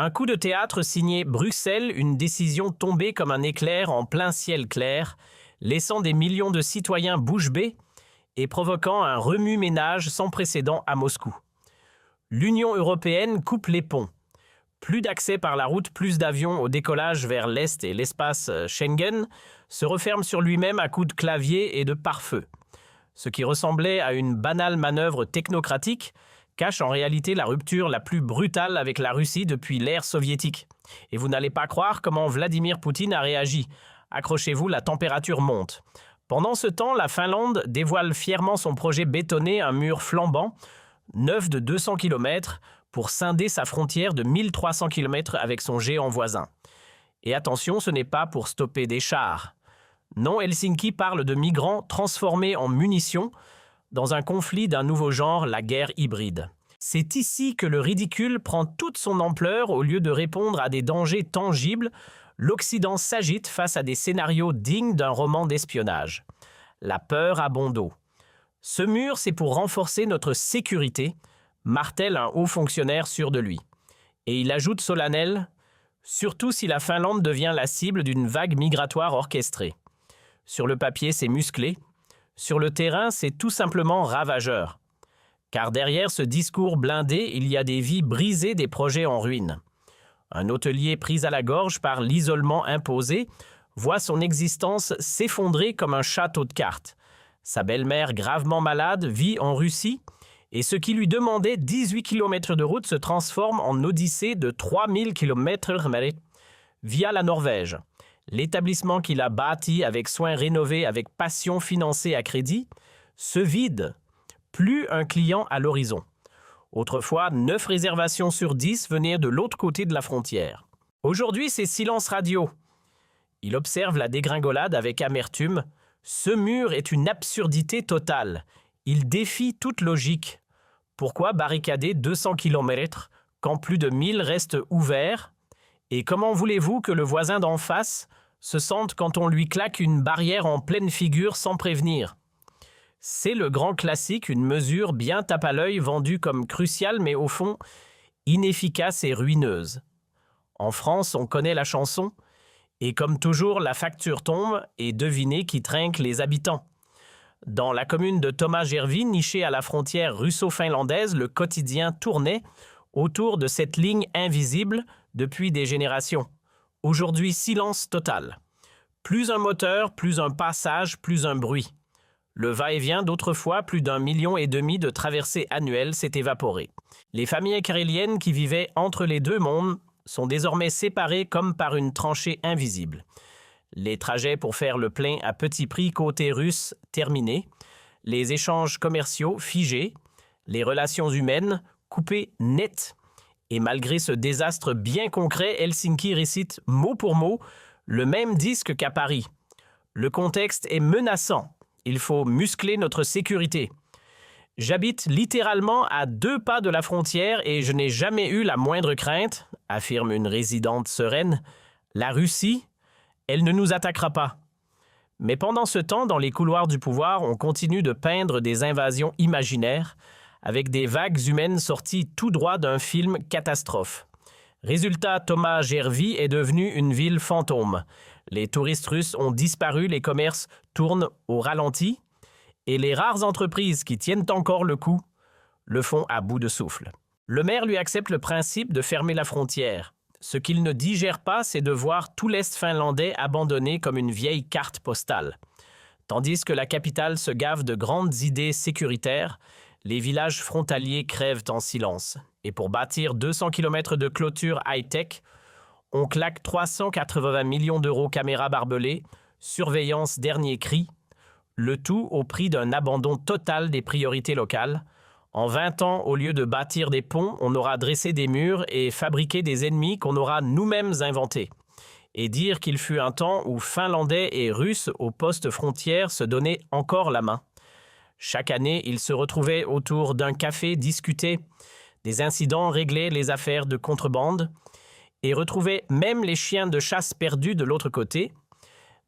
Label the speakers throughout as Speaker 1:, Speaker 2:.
Speaker 1: Un coup de théâtre signé Bruxelles, une décision tombée comme un éclair en plein ciel clair, laissant des millions de citoyens bouche bée et provoquant un remue-ménage sans précédent à Moscou. L'Union européenne coupe les ponts. Plus d'accès par la route, plus d'avions au décollage vers l'Est et l'espace Schengen se referme sur lui-même à coups de clavier et de pare-feu. Ce qui ressemblait à une banale manœuvre technocratique cache en réalité la rupture la plus brutale avec la Russie depuis l'ère soviétique. Et vous n'allez pas croire comment Vladimir Poutine a réagi. Accrochez-vous, la température monte. Pendant ce temps, la Finlande dévoile fièrement son projet bétonné, un mur flambant, neuf de 200 km, pour scinder sa frontière de 1300 km avec son géant voisin. Et attention, ce n'est pas pour stopper des chars. Non, Helsinki parle de migrants transformés en munitions dans un conflit d'un nouveau genre, la guerre hybride. C'est ici que le ridicule prend toute son ampleur. Au lieu de répondre à des dangers tangibles, l'Occident s'agite face à des scénarios dignes d'un roman d'espionnage. La peur a bon dos. Ce mur, c'est pour renforcer notre sécurité, martèle un haut fonctionnaire sûr de lui. Et il ajoute solennel, surtout si la Finlande devient la cible d'une vague migratoire orchestrée. Sur le papier, c'est musclé. Sur le terrain, c'est tout simplement ravageur. Car derrière ce discours blindé, il y a des vies brisées, des projets en ruine. Un hôtelier pris à la gorge par l'isolement imposé voit son existence s'effondrer comme un château de cartes. Sa belle-mère, gravement malade, vit en Russie et ce qui lui demandait 18 km de route se transforme en odyssée de 3000 km via la Norvège. L'établissement qu'il a bâti avec soin, rénové avec passion, financé à crédit, se vide. Plus un client à l'horizon. Autrefois, 9 réservations sur 10 venaient de l'autre côté de la frontière. Aujourd'hui, c'est silence radio. Il observe la dégringolade avec amertume. Ce mur est une absurdité totale. Il défie toute logique. Pourquoi barricader 200 km quand plus de 1000 restent ouverts? Et comment voulez-vous que le voisin d'en face se sente quand on lui claque une barrière en pleine figure sans prévenir? C'est le grand classique, une mesure bien tape à l'œil vendue comme cruciale mais au fond inefficace et ruineuse. En France, on connaît la chanson et comme toujours, la facture tombe et devinez qui trinque les habitants. Dans la commune de Thomas Gervais, nichée à la frontière russo-finlandaise, le quotidien tournait autour de cette ligne invisible depuis des générations. Aujourd'hui, silence total. Plus un moteur, plus un passage, plus un bruit. Le va-et-vient d'autrefois, plus d'1,5 million de traversées annuelles s'est évaporé. Les familles caréliennes qui vivaient entre les deux mondes sont désormais séparées comme par une tranchée invisible. Les trajets pour faire le plein à petit prix côté russe terminés, les échanges commerciaux figés, les relations humaines coupées net. Et malgré ce désastre bien concret, Helsinki récite mot pour mot le même disque qu'à Paris. Le contexte est menaçant. Il faut muscler notre sécurité. J'habite littéralement à 2 pas de la frontière et je n'ai jamais eu la moindre crainte, affirme une résidente sereine. La Russie, elle ne nous attaquera pas. Mais pendant ce temps, dans les couloirs du pouvoir, on continue de peindre des invasions imaginaires avec des vagues humaines sorties tout droit d'un film catastrophe. Résultat, Thomas Gervais est devenu une ville fantôme. Les touristes russes ont disparu, les commerces tournent au ralenti et les rares entreprises qui tiennent encore le coup le font à bout de souffle. Le maire lui accepte le principe de fermer la frontière. Ce qu'il ne digère pas, c'est de voir tout l'Est finlandais abandonné comme une vieille carte postale. Tandis que la capitale se gave de grandes idées sécuritaires, les villages frontaliers crèvent en silence. Et pour bâtir 200 km de clôture high-tech, on claque 380 millions d'euros caméras barbelées, surveillance dernier cri, le tout au prix d'un abandon total des priorités locales. En 20 ans, au lieu de bâtir des ponts, on aura dressé des murs et fabriqué des ennemis qu'on aura nous-mêmes inventés. Et dire qu'il fut un temps où Finlandais et Russes aux postes frontières se donnaient encore la main. Chaque année, ils se retrouvaient autour d'un café, discutaient des incidents, réglaient les affaires de contrebande et retrouvaient même les chiens de chasse perdus de l'autre côté.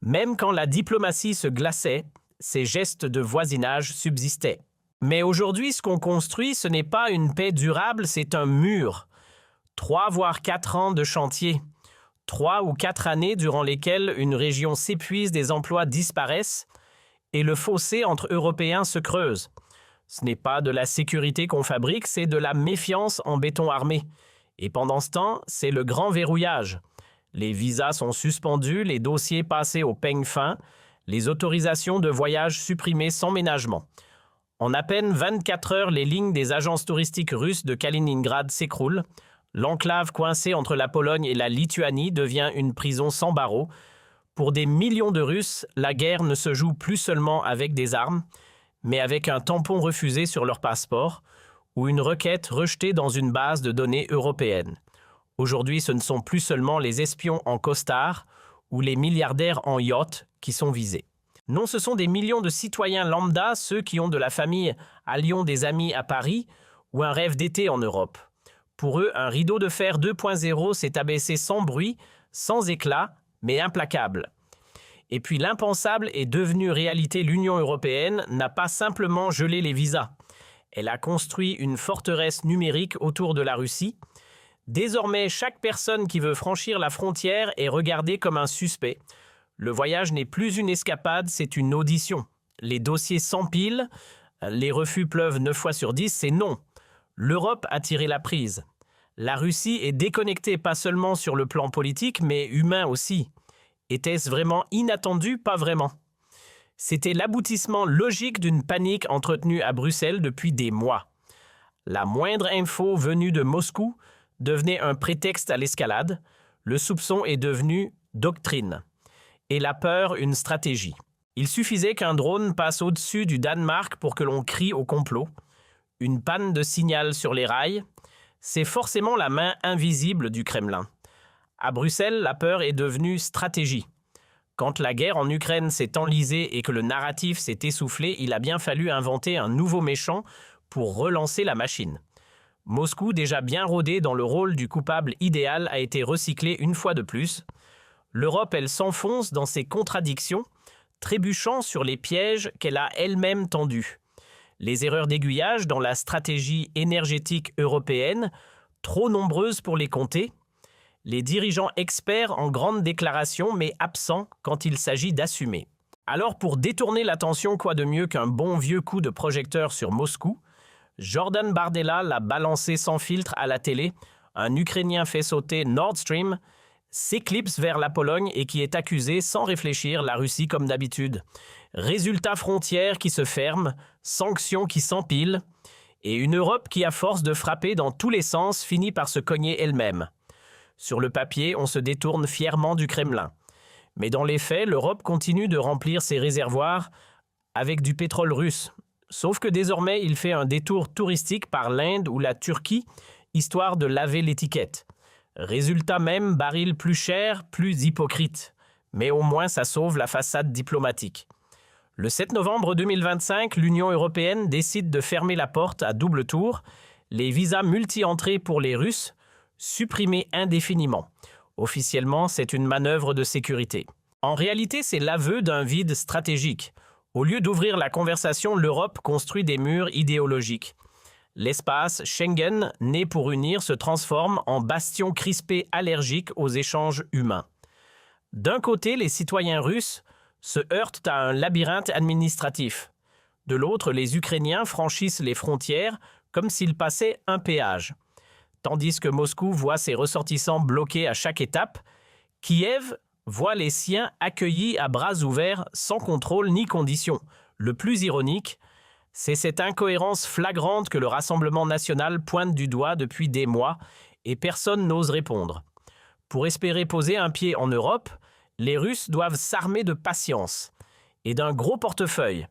Speaker 1: Même quand la diplomatie se glaçait, ces gestes de voisinage subsistaient. Mais aujourd'hui, ce qu'on construit, ce n'est pas une paix durable, c'est un mur. 3 voire 4 ans de chantier. 3 ou 4 années durant lesquelles une région s'épuise, des emplois disparaissent et le fossé entre Européens se creuse. Ce n'est pas de la sécurité qu'on fabrique, c'est de la méfiance en béton armé. Et pendant ce temps, c'est le grand verrouillage. Les visas sont suspendus, les dossiers passés au peigne fin, les autorisations de voyage supprimées sans ménagement. En à peine 24 heures, les lignes des agences touristiques russes de Kaliningrad s'écroulent. L'enclave coincée entre la Pologne et la Lituanie devient une prison sans barreaux. Pour des millions de Russes, la guerre ne se joue plus seulement avec des armes, mais avec un tampon refusé sur leur passeport ou une requête rejetée dans une base de données européenne. Aujourd'hui, ce ne sont plus seulement les espions en costard ou les milliardaires en yacht qui sont visés. Non, ce sont des millions de citoyens lambda, ceux qui ont de la famille à Lyon, des amis à Paris ou un rêve d'été en Europe. Pour eux, un rideau de fer 2.0 s'est abaissé sans bruit, sans éclat, mais implacable. Et puis l'impensable est devenu réalité. L'Union européenne n'a pas simplement gelé les visas. Elle a construit une forteresse numérique autour de la Russie. Désormais, chaque personne qui veut franchir la frontière est regardée comme un suspect. Le voyage n'est plus une escapade, c'est une audition. Les dossiers s'empilent, les refus pleuvent 9 fois sur 10, c'est non. L'Europe a tiré la prise. La Russie est déconnectée pas seulement sur le plan politique, mais humain aussi. Était-ce vraiment inattendu? Pas vraiment. C'était l'aboutissement logique d'une panique entretenue à Bruxelles depuis des mois. La moindre info venue de Moscou devenait un prétexte à l'escalade. Le soupçon est devenu doctrine. Et la peur, une stratégie. Il suffisait qu'un drone passe au-dessus du Danemark pour que l'on crie au complot. Une panne de signal sur les rails, c'est forcément la main invisible du Kremlin. À Bruxelles, la peur est devenue stratégie. Quand la guerre en Ukraine s'est enlisée et que le narratif s'est essoufflé, il a bien fallu inventer un nouveau méchant pour relancer la machine. Moscou, déjà bien rodé dans le rôle du coupable idéal, a été recyclé une fois de plus. L'Europe, elle s'enfonce dans ses contradictions, trébuchant sur les pièges qu'elle a elle-même tendus. Les erreurs d'aiguillage dans la stratégie énergétique européenne, trop nombreuses pour les compter. Les dirigeants experts en grandes déclarations, mais absents quand il s'agit d'assumer. Alors, pour détourner l'attention, quoi de mieux qu'un bon vieux coup de projecteur sur Moscou? Jordan Bardella l'a balancé sans filtre à la télé. Un Ukrainien fait sauter Nord Stream, s'éclipse vers la Pologne et qui est accusé, sans réfléchir, la Russie comme d'habitude. Résultat, frontières qui se ferment, sanctions qui s'empilent, et une Europe qui, à force de frapper dans tous les sens, finit par se cogner elle-même. Sur le papier, on se détourne fièrement du Kremlin. Mais dans les faits, l'Europe continue de remplir ses réservoirs avec du pétrole russe. Sauf que désormais, il fait un détour touristique par l'Inde ou la Turquie, histoire de laver l'étiquette. Résultat même, baril plus cher, plus hypocrite. Mais au moins, ça sauve la façade diplomatique. Le 7 novembre 2025, l'Union européenne décide de fermer la porte à double tour. Les visas multi-entrées pour les Russes, supprimés indéfiniment. Officiellement, c'est une manœuvre de sécurité. En réalité, c'est l'aveu d'un vide stratégique. Au lieu d'ouvrir la conversation, l'Europe construit des murs idéologiques. L'espace Schengen, né pour unir, se transforme en bastion crispé allergique aux échanges humains. D'un côté, les citoyens russes se heurtent à un labyrinthe administratif. De l'autre, les Ukrainiens franchissent les frontières comme s'ils passaient un péage. Tandis que Moscou voit ses ressortissants bloqués à chaque étape, Kiev voit les siens accueillis à bras ouverts sans contrôle ni condition. Le plus ironique, c'est cette incohérence flagrante que le Rassemblement national pointe du doigt depuis des mois et personne n'ose répondre. Pour espérer poser un pied en Europe, les Russes doivent s'armer de patience et d'un gros portefeuille.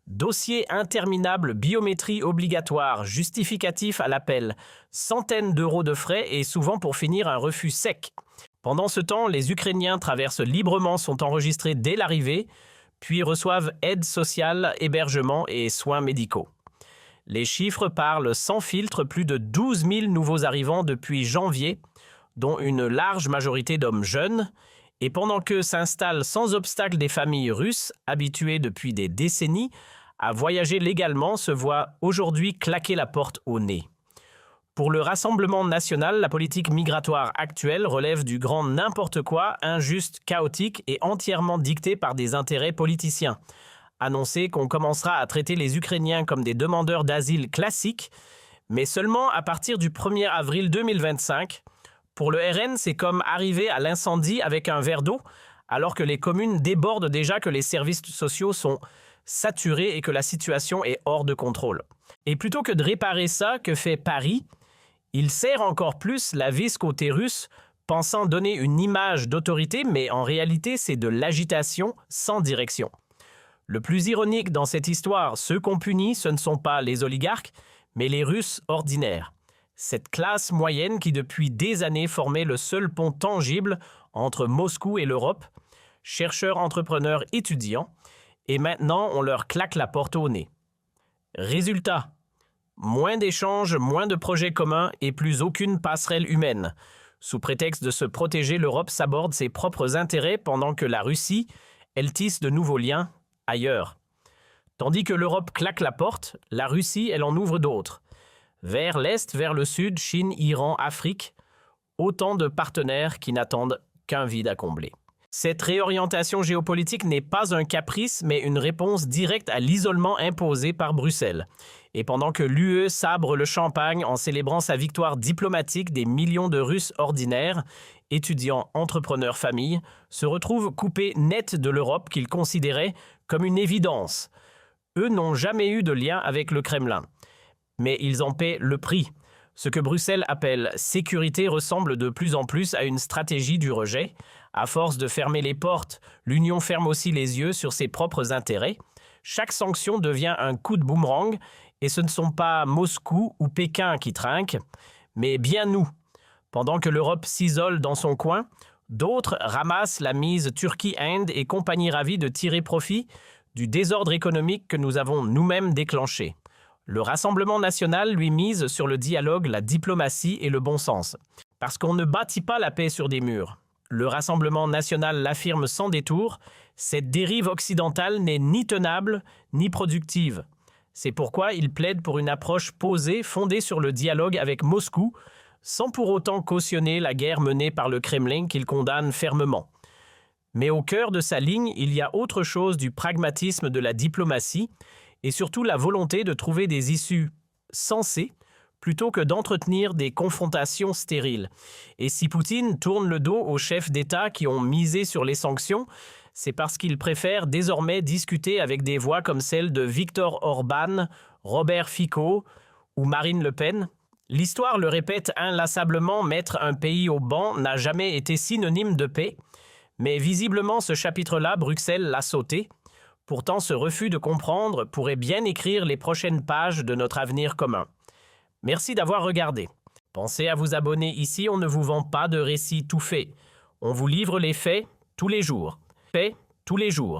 Speaker 1: Dossier interminable, biométrie obligatoire, justificatif à l'appel, centaines d'euros de frais et souvent pour finir un refus sec. Pendant ce temps, les Ukrainiens traversent librement, sont enregistrés dès l'arrivée, puis reçoivent aide sociale, hébergement et soins médicaux. Les chiffres parlent sans filtre, plus de 12 000 nouveaux arrivants depuis janvier, dont une large majorité d'hommes jeunes, et pendant que s'installent sans obstacle des familles russes, habituées depuis des décennies à voyager légalement, se voient aujourd'hui claquer la porte au nez. Pour le Rassemblement national, la politique migratoire actuelle relève du grand n'importe quoi, injuste, chaotique et entièrement dicté par des intérêts politiciens. Annoncer qu'on commencera à traiter les Ukrainiens comme des demandeurs d'asile classiques, mais seulement à partir du 1er avril 2025. Pour le RN, c'est comme arriver à l'incendie avec un verre d'eau, alors que les communes débordent déjà, que les services sociaux sont saturés et que la situation est hors de contrôle. Et plutôt que de réparer ça, que fait Paris ? Il serre encore plus la vis côté russe, pensant donner une image d'autorité, mais en réalité, c'est de l'agitation sans direction. Le plus ironique dans cette histoire, ceux qu'on punit, ce ne sont pas les oligarques, mais les Russes ordinaires. Cette classe moyenne qui depuis des années formait le seul pont tangible entre Moscou et l'Europe, chercheurs, entrepreneurs, étudiants, et maintenant on leur claque la porte au nez. Résultat, moins d'échanges, moins de projets communs et plus aucune passerelle humaine. Sous prétexte de se protéger, l'Europe s'aborde ses propres intérêts pendant que la Russie, elle tisse de nouveaux liens ailleurs. Tandis que l'Europe claque la porte, la Russie, elle en ouvre d'autres. Vers l'Est, vers le Sud, Chine, Iran, Afrique, autant de partenaires qui n'attendent qu'un vide à combler. Cette réorientation géopolitique n'est pas un caprice, mais une réponse directe à l'isolement imposé par Bruxelles. Et pendant que l'UE sabre le champagne en célébrant sa victoire diplomatique, des millions de Russes ordinaires, étudiants, entrepreneurs, familles, se retrouvent coupés net de l'Europe qu'ils considéraient comme une évidence. Eux n'ont jamais eu de lien avec le Kremlin. Mais ils en paient le prix. Ce que Bruxelles appelle sécurité ressemble de plus en plus à une stratégie du rejet. À force de fermer les portes, l'Union ferme aussi les yeux sur ses propres intérêts. Chaque sanction devient un coup de boomerang, et ce ne sont pas Moscou ou Pékin qui trinquent, mais bien nous. Pendant que l'Europe s'isole dans son coin, d'autres ramassent la mise Turquie-Inde et compagnie ravie de tirer profit du désordre économique que nous avons nous-mêmes déclenché. Le Rassemblement national, lui, mise sur le dialogue, la diplomatie et le bon sens. Parce qu'on ne bâtit pas la paix sur des murs. Le Rassemblement national l'affirme sans détour, cette dérive occidentale n'est ni tenable ni productive. C'est pourquoi il plaide pour une approche posée, fondée sur le dialogue avec Moscou, sans pour autant cautionner la guerre menée par le Kremlin qu'il condamne fermement. Mais au cœur de sa ligne, il y a autre chose du pragmatisme de la diplomatie, et surtout la volonté de trouver des issues sensées plutôt que d'entretenir des confrontations stériles. Et si Poutine tourne le dos aux chefs d'État qui ont misé sur les sanctions, c'est parce qu'il préfère désormais discuter avec des voix comme celle de Viktor Orban, Robert Fico ou Marine Le Pen. L'histoire le répète inlassablement, mettre un pays au ban n'a jamais été synonyme de paix, mais visiblement ce chapitre-là, Bruxelles l'a sauté. Pourtant, ce refus de comprendre pourrait bien écrire les prochaines pages de notre avenir commun. Merci d'avoir regardé. Pensez à vous abonner ici, on ne vous vend pas de récits tout faits. On vous livre les faits tous les jours. Faits tous les jours.